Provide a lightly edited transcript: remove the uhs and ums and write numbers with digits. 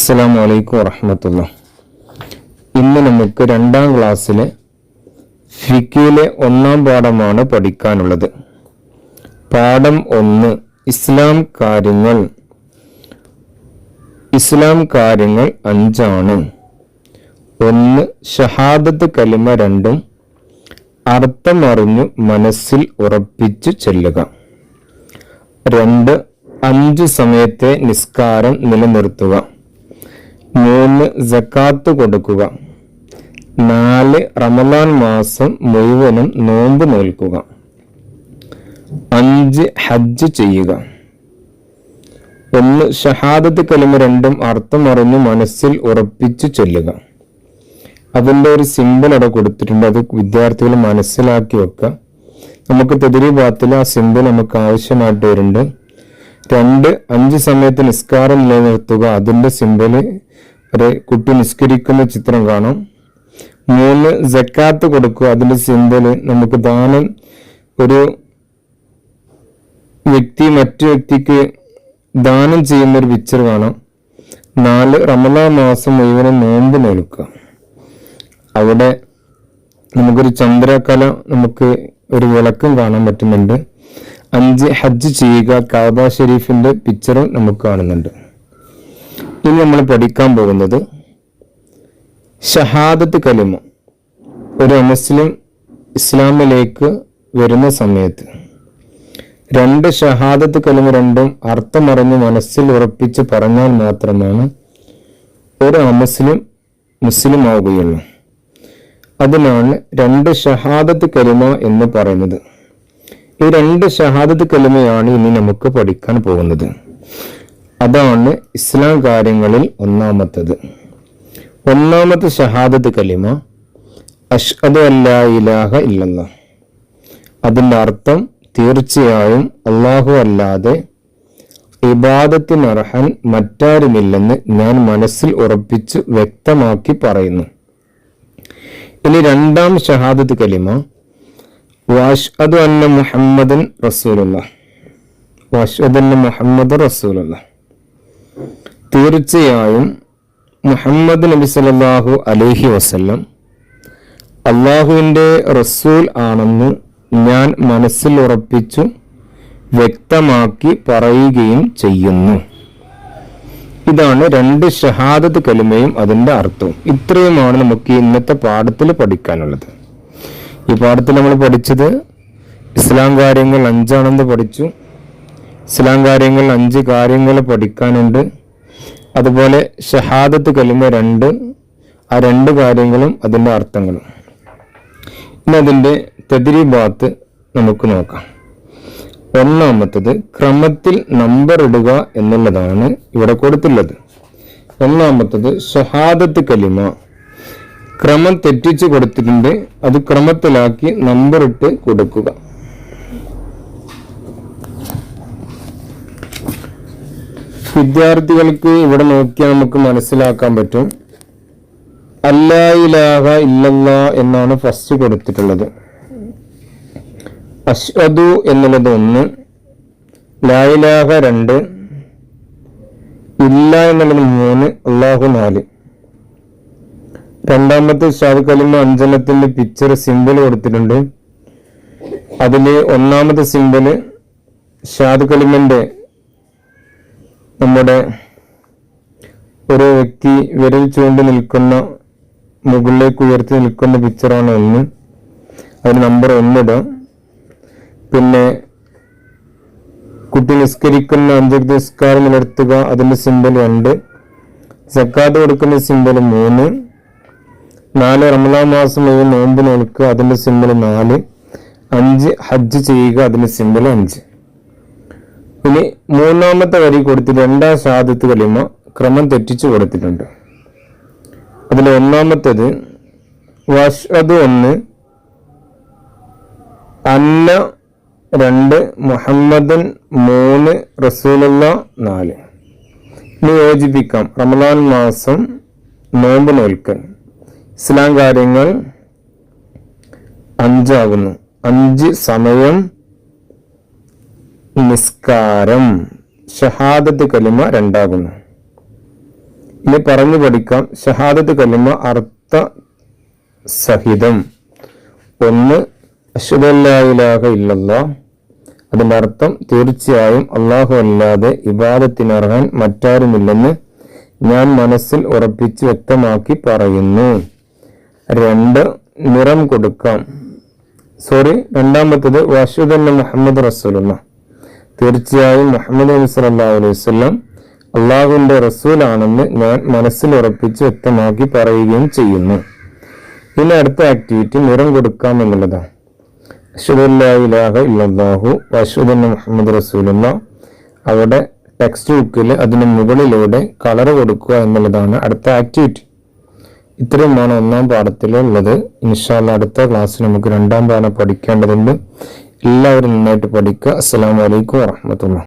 അസ്സലാമു അലൈക്കും വറഹ്മത്തുള്ളാഹി. ഇന്ന് നമുക്ക് 2ാം ക്ലാസ്സിലെ ഫിഖിലെ 1ാം പാഠമാണ് പഠിക്കാനുള്ളത്. പാഠം 1 ഇസ്ലാം കാര്യങ്ങൾ. ഇസ്ലാം കാര്യങ്ങൾ 5 ആണ്. 1 ഷഹാദത്ത് കലിമ 2 അർത്ഥമറിഞ്ഞു മനസ്സിൽ ഉറപ്പിച്ചു ചൊല്ലുക. 2 5 സമയത്തെ നിസ്കാരം നിലനിർത്തുക. 3 സക്കാത്ത് കൊടുക്കുക. 4 റമദാൻ മാസം മുഴുവനും നോമ്പ് നോൽക്കുക. 5 ഹജ്ജ് ചെയ്യുക. 1 ഷഹാദത്ത് കലിമ 2 അർത്ഥമറിഞ്ഞു മനസ്സിൽ ഉറപ്പിച്ചു ചൊല്ലുക. അതിൻ്റെ ഒരു സിമ്പിൾ അവിടെ കൊടുത്തിട്ടുണ്ട്. അത് വിദ്യാർത്ഥികൾ മനസ്സിലാക്കി വെക്കുക. നമുക്ക് തദ്രീബാത്തിൽ ആ സിമ്പിൾ നമുക്ക് ആവശ്യമായിട്ട് വരുന്നുണ്ട്. 2 5 സമയത്ത് നിസ്കാരം നിലനിർത്തുക. അതിൻ്റെ സിമ്പിള് ഒരു കുട്ടി നിസ്കരിക്കുന്ന ചിത്രം കാണാം. 3 സക്കാത്ത് കൊടുക്കുക. അതിൻ്റെ സിമ്പിള് നമുക്ക് ദാനം, ഒരു വ്യക്തി മറ്റു വ്യക്തിക്ക് ദാനം ചെയ്യുന്ന ഒരു പിക്ചർ കാണാം. 4 റമദാൻ മാസം മുഴുവനും നോമ്പ് നോൽക്കുക. അവിടെ നമുക്കൊരു ചന്ദ്രകല, നമുക്ക് ഒരു വിളക്കും കാണാൻ പറ്റുന്നുണ്ട്. 5 ഹജ്ജ് ചെയ്യുക. കഅബ ഷരീഫിന്റെ പിക്ചറും നമുക്ക് കാണുന്നുണ്ട്. ഇനി നമ്മൾ പഠിക്കാൻ പോകുന്നത് ഷഹാദത്ത് കലിമ. ഒരു മുസ്ലിം ഇസ്ലാമിലേക്ക് വരുന്ന സമയത്ത് 2 ഷഹാദത്ത് കലിമ 2 അർത്ഥമറിഞ്ഞ് മനസ്സിൽ ഉറപ്പിച്ച് പറഞ്ഞാൽ മാത്രമാണ് ഒരു മുസ്ലിം ആവുകയുള്ളൂ. അതിനാണ് 2 ഷഹാദത്ത് കലിമ എന്ന് പറയുന്നത്. ഈ 2 ഷഹാദത്ത് കലിമയാണ് ഇനി നമുക്ക് പഠിക്കാൻ പോകുന്നത്. അതാണ് ഇസ്ലാം കാര്യങ്ങളിൽ 1ാമത്തത്. 1ാമത്തെ ഷഹാദത്ത് കലിമ അഷ്ഹദു അല്ലാ ഇലാഹ ഇല്ലല്ലാഹ്. അതിൻ്റെ അർത്ഥം തീർച്ചയായും അല്ലാഹു അല്ലാതെ ഇബാദത്തിന് അർഹൻ മറ്റാരുമില്ലെന്ന് ഞാൻ മനസ്സിൽ ഉറപ്പിച്ച് വ്യക്തമാക്കി പറയുന്നു. ഇനി 2ാം ഷഹാദത്ത് കലിമ വഅശ്ഹദു അന്ന മുഹമ്മദൻ റസൂലുള്ളാഹ്. വഅശ്ഹദു അന്ന മുഹമ്മദൻ റസൂലുള്ളാഹ്. തീർച്ചയായും മുഹമ്മദ് നബി സല്ലല്ലാഹു അലൈഹി വസല്ലം അള്ളാഹുവിൻ്റെ റസൂൽ ആണെന്ന് ഞാൻ മനസ്സിൽ ഉറപ്പിച്ചു വ്യക്തമാക്കി പറയുകയും ചെയ്യുന്നു. ഇതാണ് 2 ഷഹാദത്ത് കലിമയും അതിൻ്റെ അർത്ഥവും. ഇത്രയുമാണ് നമുക്ക് ഇന്നത്തെ പാഠത്തിൽ പഠിക്കാനുള്ളത്. ഈ പാഠത്തിൽ നമ്മൾ പഠിച്ചത് ഇസ്ലാം കാര്യങ്ങൾ 5 ആണെന്ന് പഠിച്ചു. ഇസ്ലാം കാര്യങ്ങൾ 5 കാര്യങ്ങൾ പഠിക്കാനുണ്ട്. അതുപോലെ ഷഹാദത്ത് കലിമ 2, ആ 2 കാര്യങ്ങളും അതിൻ്റെ അർത്ഥങ്ങളും. ഇനി അതിൻ്റെ തദ്രീബാത്ത് നമുക്ക് നോക്കാം. 1ാമത്തത് ക്രമത്തിൽ നമ്പർ ഇടുക എന്നുള്ളതാണ് ഇവിടെ കൊടുത്തുള്ളത്. 1ാമത്തത് ഷഹാദത്ത് കലിമ ക്രമം തെറ്റിച്ച് കൊടുത്തിട്ടുണ്ട്. അത് ക്രമത്തിലാക്കി നമ്പർ ഇട്ട് കൊടുക്കുക. വിദ്യാർത്ഥികൾക്ക് ഇവിടെ നോക്കിയാൽ നമുക്ക് മനസ്സിലാക്കാൻ പറ്റും. അല്ലാ ഇലാഹ ഇല്ലല്ലാഹ് എന്നാണ് ഫസ്റ്റ് കൊടുത്തിട്ടുള്ളത്. അഷ്ഹദു എന്നുള്ളത് 1, ലാ ഇലാഹ 2, ഇല്ല എന്നുള്ളത് 3, അല്ലാഹു 4. 2ാമത്തെ ഷഹാദത്ത് കലിമ 5 പിക്ചർ സിമ്പിൾ കൊടുത്തിട്ടുണ്ട്. അതിൽ 1ാമത്തെ സിമ്പിള് ഷഹാദത്ത് കലിമന്റെ നമ്മുടെ ഒരു വ്യക്തി വിരൽ ചൂണ്ടി നിൽക്കുന്ന, മുകളിലേക്ക് ഉയർത്തി നിൽക്കുന്ന പിക്ചറാണ് 1. അതിന് നമ്പർ 1 ഇടാം. പിന്നെ കുട്ടി നിസ്കരിക്കുന്ന 5 നിസ്കാരം നിലർത്തുക, അതിന്റെ സിമ്പിൾ 2. സക്കാത്ത് കൊടുക്കുന്ന സിമ്പിൾ 3. 4 റമദാൻ മാസം മുഴുവൻ നോമ്പ് നോൽക്കുക, അതിന്റെ സിമ്പിൾ 4. 5 ഹജ്ജ് ചെയ്യുക, അതിന്റെ സിമ്പിൾ 5. ഇനി 3ാമത്തെ വരി കൊടുത്തിട്ട് 2ാം ഷഹാദത്ത് കലിമ ക്രമം തെറ്റിച്ചു കൊടുത്തിട്ടുണ്ട്. അതിൽ 1ാമത്തേത് വഅശ്ഹദു 1, അന്ന 2, മുഹമ്മദൻ 3, റസൂലുള്ളാഹ് 4. ഇനി യോജിപ്പിക്കാം. റമദാൻ മാസം നോമ്പ് നോൽക്കൽ. ഇസ്ലാം കാര്യങ്ങൾ 5 ആകുന്നു. 5 സമയം നിസ്കാരം. ഷഹാദത്ത് കലിമ 2 ആകുന്നു. ഇനി പറഞ്ഞു പഠിക്കാം. ഷഹാദത്ത് കലിമ അർത്ഥ സഹിതം. ഒന്ന്, അശ്ഹദു അല്ലാ ഇലാഹ ഇല്ലല്ലാഹ്. അതിന്റെ അർത്ഥം തീർച്ചയായും അല്ലാഹു അല്ലാതെ ഇബാദത്തിനർഹൻ മറ്റാരുമില്ലെന്ന് ഞാൻ മനസ്സിൽ ഉറപ്പിച്ച് വ്യക്തമാക്കി പറയുന്നു. രണ്ട്, നിറം കൊടുക്കാം. രണ്ടാമത്തത് വഅശ്ഹദു അന്ന മുഹമ്മദ് റസൂലുള്ളാഹ്. തീർച്ചയായും മുഹമ്മദ് നബി സല്ലല്ലാഹു അലൈഹി വസല്ലം അള്ളാഹുവിന്റെ റസൂലാണെന്ന് ഞാൻ മനസ്സിൽ ഉറപ്പിച്ച് വ്യക്തമാക്കി പറയുകയും ചെയ്യുന്നു. ഇനി അടുത്ത ആക്ടിവിറ്റി നിറം കൊടുക്കാം എന്നുള്ളതാണ്. അശ്ഹദു അല്ലാ ഇലാഹ ഇല്ലല്ലാഹു വഅശ്ഹദു അന്ന മുഹമ്മദ് റസൂലുള്ളാഹ്. അവിടെ ടെക്സ്റ്റ് ബുക്കിൽ അതിന് മുകളിലൂടെ കളർ കൊടുക്കുക എന്നുള്ളതാണ് അടുത്ത ആക്ടിവിറ്റി. ഇത്രയുമാണ് ഒന്നാം പാഠത്തിലുള്ളത്. ഇൻഷാ അല്ലാഹ് അടുത്ത ക്ലാസ്സിൽ നമുക്ക് രണ്ടാം പാഠം പഠിക്കേണ്ടതുണ്ട്. എല്ലാവരും നന്നായിട്ട് പഠിക്കുക. അസ്സലാമു അലൈക്കും വറഹ്മത്തുള്ളാഹി.